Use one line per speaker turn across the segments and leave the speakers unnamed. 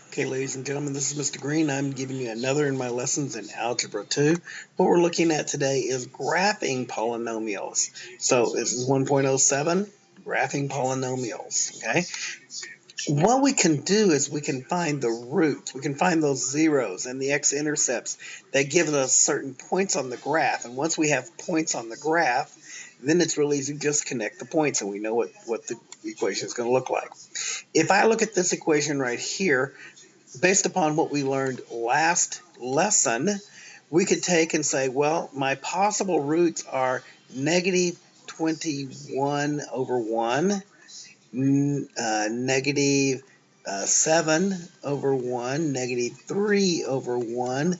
Okay, ladies and gentlemen, this is Mr. Green. I'm giving you another in my lessons in Algebra 2. What we're looking at today is graphing polynomials. So this is 1.07, graphing polynomials, okay? What we can do is we can find the roots. We can find those zeros and the x-intercepts that give us certain points on the graph. And once we have points on the graph, then it's really easy to just connect the points and we know what the equation is going to look like. If I look at this equation right here, based upon what we learned last lesson, we could take and say, well, my possible roots are negative 21 over 1, negative 7 over 1, negative 3 over 1,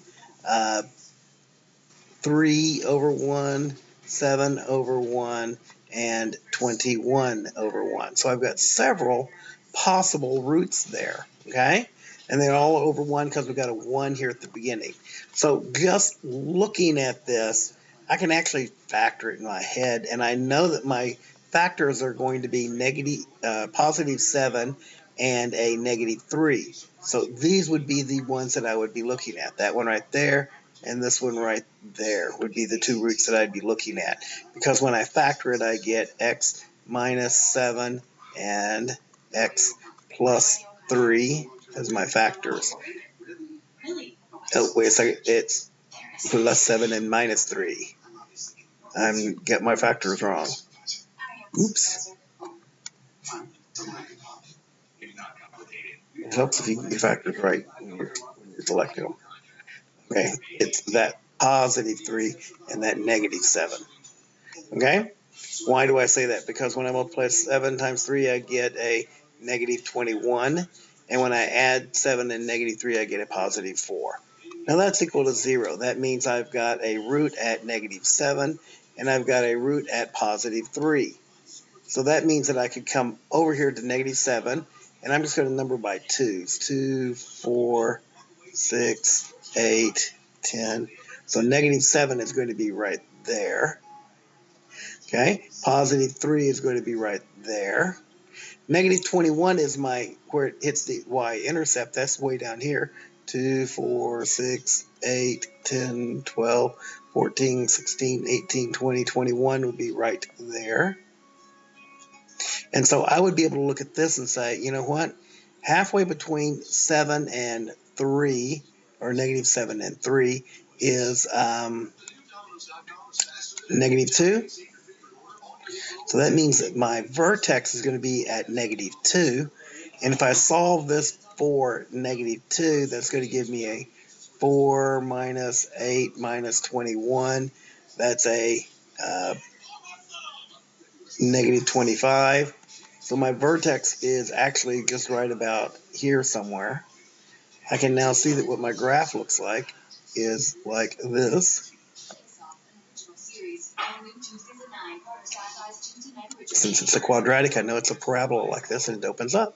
3 over 1, 7 over 1, and 21 over 1. So I've got several possible roots there, okay? And they're all over 1 because we've got a 1 here at the beginning. So just looking at this, I can actually factor it in my head, and I know that my factors are going to be positive 7 and a negative 3. So these would be the ones that I would be looking at. That one right there, and this one right there would be the two roots that I'd be looking at. Because when I factor it, I get x minus 7 and x plus 3 as my factors. Oh, wait a second. It's plus 7 and minus 3. I'm getting my factors wrong. Oops. It helps if you get your factors right when you're selecting them. Okay, it's that positive 3 and that negative 7. Okay? Why do I say that? Because when I multiply 7 times 3, I get a negative 21. And when I add 7 and negative 3, I get a positive 4. Now that's equal to 0. That means I've got a root at negative 7, and I've got a root at positive 3. So that means that I could come over here to negative 7, and I'm just going to number by 2s. 2, 4, 6, 8, 10. So negative 7 is going to be right there. Okay, positive 3 is going to be right there. Negative 21 is where it hits the y-intercept. That's way down here. 2, 4, 6, 8, 10, 12, 14, 16, 18, 20, 21 would be right there. And so I would be able to look at this and say, you know what? Halfway between 7 and 3, or negative 7 and 3, is negative 2. So that means that my vertex is going to be at negative 2. And if I solve this for negative 2, that's going to give me a 4 minus 8 minus 21. That's a negative 25. So my vertex is actually just right about here somewhere. I can now see that what my graph looks like is like this. Since it's a quadratic, I know it's a parabola like this, and it opens up.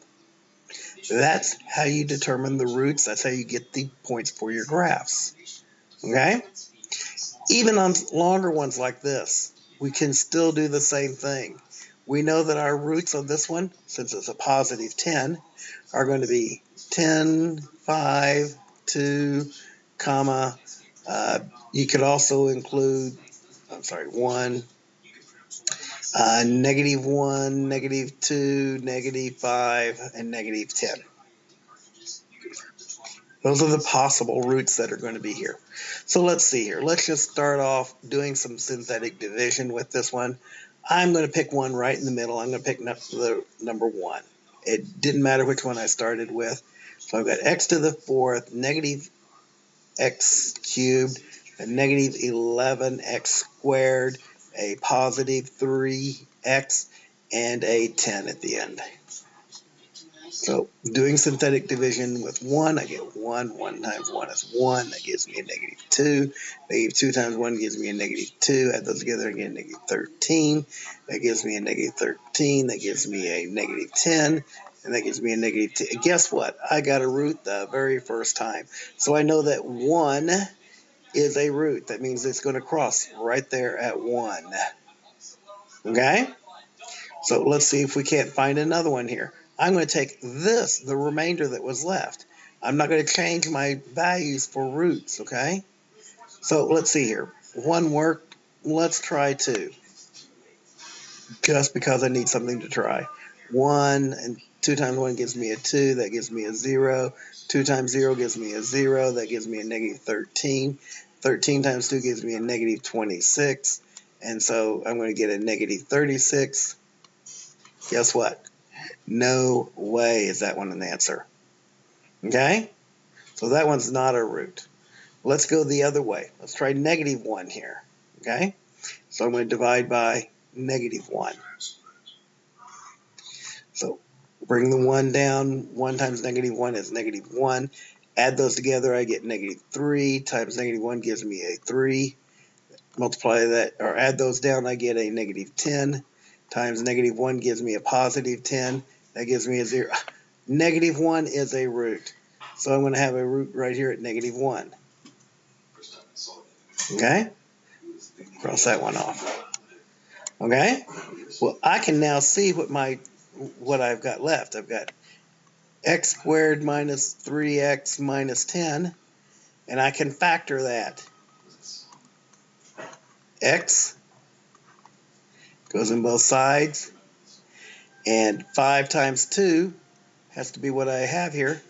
That's how you determine the roots. That's how you get the points for your graphs. Okay? Even on longer ones like this, we can still do the same thing. We know that our roots of this one, since it's a positive 10, are going to be 10, 5, 2, comma. You could also include, 1, negative 1, negative 2, negative 5, and negative 10. Those are the possible roots that are going to be here. So let's see here. Let's just start off doing some synthetic division with this one. I'm going to pick one right in the middle. I'm going to pick the number 1. It didn't matter which one I started with. So I've got x to the 4th, negative x cubed, a negative 11x squared, a positive 3x, and a 10 at the end. So doing synthetic division with 1, I get 1. 1 times 1 is 1. That gives me a negative 2. Negative 2 times 1 gives me a negative 2. Add those together, I get a negative 13. That gives me a negative 13. That gives me a negative 10. And that gives me a negative 2. Guess what? I got a root the very first time. So I know that 1 is a root. That means it's going to cross right there at 1. Okay? So let's see if we can't find another one here. I'm going to take this, the remainder that was left. I'm not going to change my values for roots, okay? So let's see here. 1 worked. Let's try 2. Just because I need something to try. 1 and 2 times 1 gives me a 2. That gives me a 0. 2 times 0 gives me a 0. That gives me a negative 13. 13 times 2 gives me a negative 26. And so I'm going to get a negative 36. Guess what? No way is that one an answer. Okay? So that one's not a root. Let's go the other way. Let's try negative 1 here. Okay? So I'm going to divide by negative 1. So bring the 1 down. 1 times negative 1 is negative 1. Add those together, I get negative 3 times negative 1 gives me a 3. Multiply that, or add those down, I get a negative 10. Times negative 1 gives me a positive 10. That gives me a 0. Negative 1 is a root. So I'm going to have a root right here at negative 1. Okay? Cross that one off. Okay? Well, I can now see what I've got left. I've got x squared minus 3x minus 10, and I can factor that. X goes in both sides, and 5 times 2 has to be what I have here.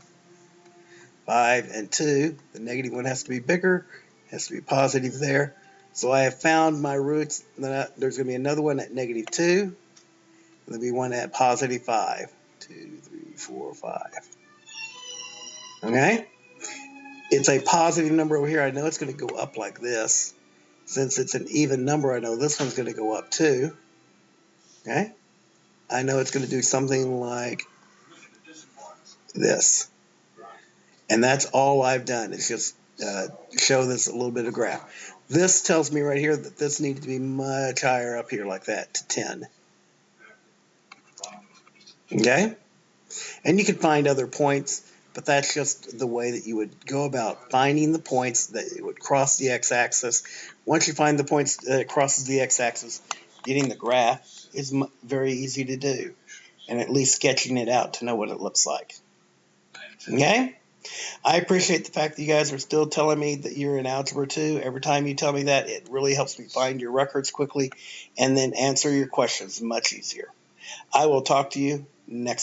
5 and 2, the negative one has to be bigger, has to be positive there. So I have found my roots. There's going to be another one at negative 2. There'll be one at positive 5. 2, 3, 4, 5. Okay? It's a positive number over here. I know it's going to go up like this. Since it's an even number, I know this one's going to go up too. Okay? I know it's going to do something like this. And that's all I've done is just show this a little bit of graph. This tells me right here that this needs to be much higher up here like that, to 10. Okay? And you can find other points, but that's just the way that you would go about finding the points that would cross the x-axis. Once you find the points that it crosses the x-axis, getting the graph is very easy to do, and at least sketching it out to know what it looks like. Okay? I appreciate the fact that you guys are still telling me that you're in Algebra 2. Every time you tell me that, it really helps me find your records quickly and then answer your questions much easier. I will talk to you next time.